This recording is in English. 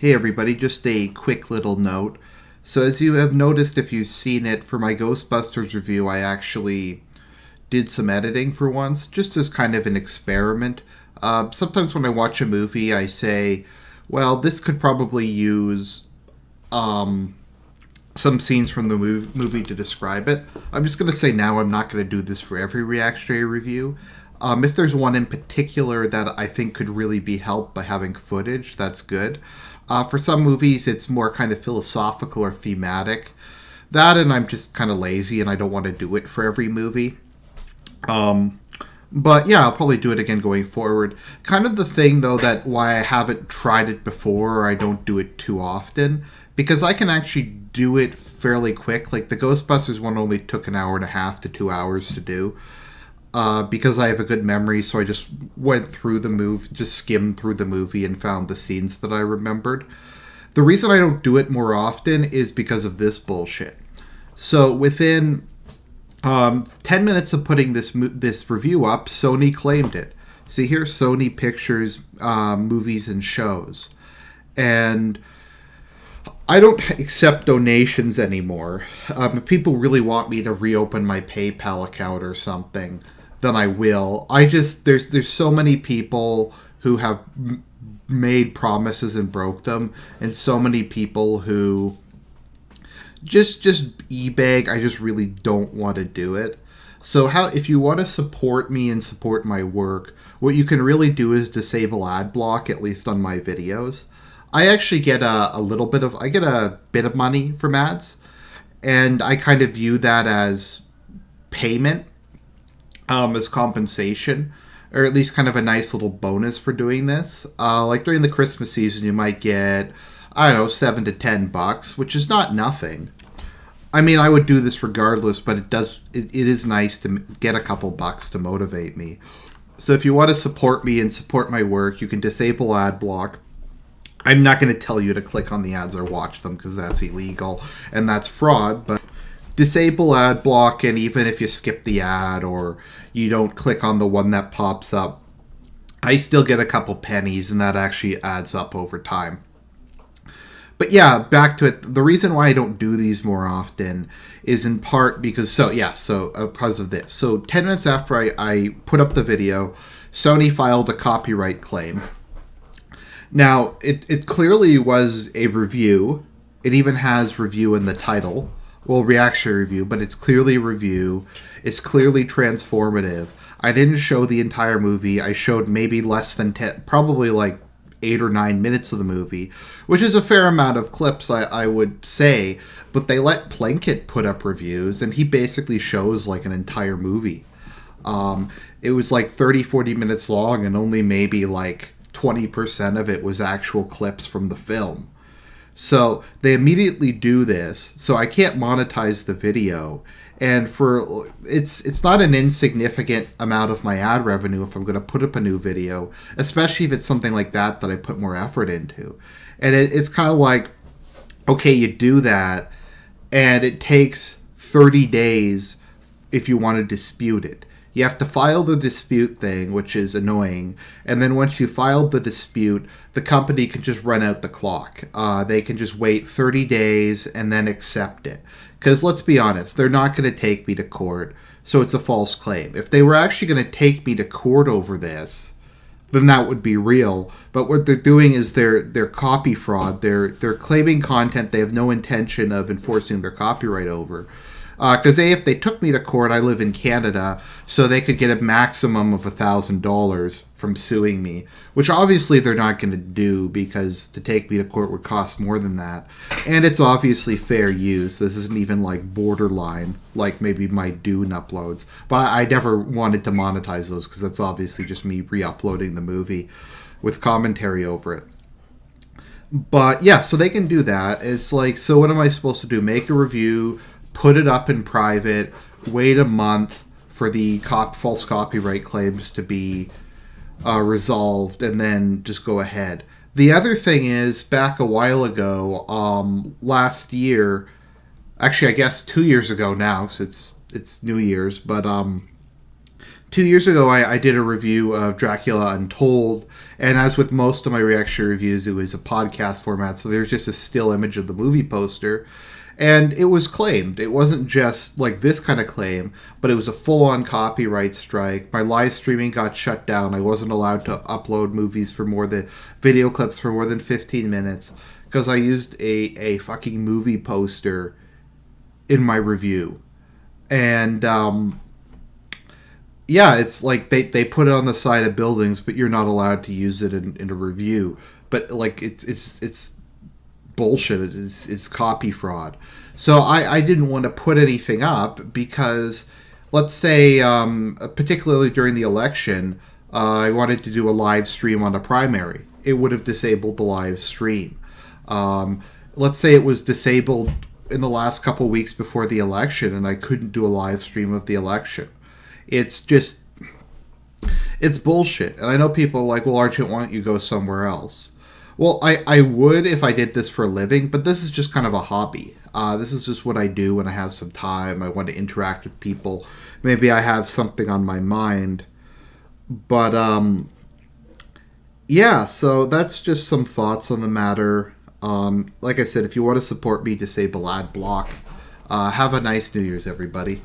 Hey everybody, just a quick little note. So as you have noticed if you've seen it, for my Ghostbusters review I actually did some editing for once, just as kind of an experiment. Sometimes when I watch a movie I say, well, this could probably use some scenes from the movie to describe it. I'm just going to say now I'm not going to do this for every reactionary review. If there's one in particular that I think could really be helped by having footage, that's good. For some movies, it's more kind of philosophical or thematic. That, and I'm just kind of lazy and I don't want to do it for every movie. But yeah, I'll probably do it again going forward. Kind of the thing, though, that why I haven't tried it before or I don't do it too often, because I can actually do it fairly quick. Like the Ghostbusters one only took an hour and a half to 2 hours to do. Because I have a good memory, so I just went through the movie, just skimmed through the movie and found the scenes that I remembered. The reason I don't do it more often is because of this bullshit. So within 10 minutes of putting this review up, Sony claimed it. See here, Sony Pictures Movies and Shows. And I don't accept donations anymore. If people really want me to reopen my PayPal account or something, then I will. There's so many people who have made promises and broke them, and so many people who just e-bag. I just really don't want to do it. So if you want to support me and support my work, what you can really do is disable ad block, at least on my videos. I actually get a bit of money from ads, and I kind of view that as payment, as compensation, or at least kind of a nice little bonus for doing this. Like during the Christmas season, you might get, I don't know, $7 to $10, which is not nothing. I mean, I would do this regardless, but it is nice to get a couple bucks to motivate me. So if you want to support me and support my work, you can disable ad block. I'm not going to tell you to click on the ads or watch them because that's illegal and that's fraud, but disable ad block, and even if you skip the ad or you don't click on the one that pops up, I still get a couple pennies, and that actually adds up over time. But yeah, back to it. The reason why I don't do these more often is in part because, because of this. So 10 minutes after I put up the video, Sony filed a copyright claim. Now, it clearly was a review. It even has review in the title. Well, reactionary review, but it's clearly a review. It's clearly transformative. I didn't show the entire movie. I showed maybe less than 10, probably like 8 or 9 minutes of the movie, which is a fair amount of clips, I would say. But they let Plinkett put up reviews, and he basically shows like an entire movie. It was like 30-40 minutes long, and only maybe like 20% of it was actual clips from the film. So they immediately do this, so I can't monetize the video, and it's not an insignificant amount of my ad revenue if I'm going to put up a new video, especially if it's something like that I put more effort into. And it's kind of like, okay, you do that, and it takes 30 days if you want to dispute it. You have to file the dispute thing, which is annoying. And then once you filed the dispute, the company can just run out the clock. They can just wait 30 days and then accept it. Because let's be honest, they're not going to take me to court, so it's a false claim. If they were actually going to take me to court over this, then that would be real. But what they're doing is they're copy fraud. They're claiming content they have no intention of enforcing their copyright over. Because if they took me to court, I live in Canada, so they could get a maximum of $1,000 from suing me, which obviously they're not going to do because to take me to court would cost more than that. And it's obviously fair use. This isn't even like borderline, like maybe my Dune uploads. But I never wanted to monetize those because that's obviously just me re-uploading the movie with commentary over it. But yeah, so they can do that. It's like, so what am I supposed to do? Make a review, put it up in private, wait a month for the false copyright claims to be resolved, and then just go ahead. The other thing is, back a while ago, last year, actually I guess 2 years ago now, so it's New Year's, but 2 years ago, I did a review of Dracula Untold, and as with most of my reaction reviews, it was a podcast format, so there's just a still image of the movie poster. And it was claimed. It wasn't just like this kind of claim, but it was a full-on copyright strike. My live streaming got shut down. I wasn't allowed to upload movies for more than video clips for more than 15 minutes because I used a fucking movie poster in my review. And yeah, it's like they put it on the side of buildings, but you're not allowed to use it in a review. But like it's bullshit. It's copy fraud. So I didn't want to put anything up because, let's say, particularly during the election, I wanted to do a live stream on a primary. It would have disabled the live stream. Let's say it was disabled in the last couple weeks before the election and I couldn't do a live stream of the election. It's bullshit. And I know people are like, well, Argent, why don't you go somewhere else? Well, I would if I did this for a living, but this is just kind of a hobby. This is just what I do when I have some time. I want to interact with people. Maybe I have something on my mind. But, yeah, so that's just some thoughts on the matter. Like I said, if you want to support me, disable ad block. Have a nice New Year's, everybody.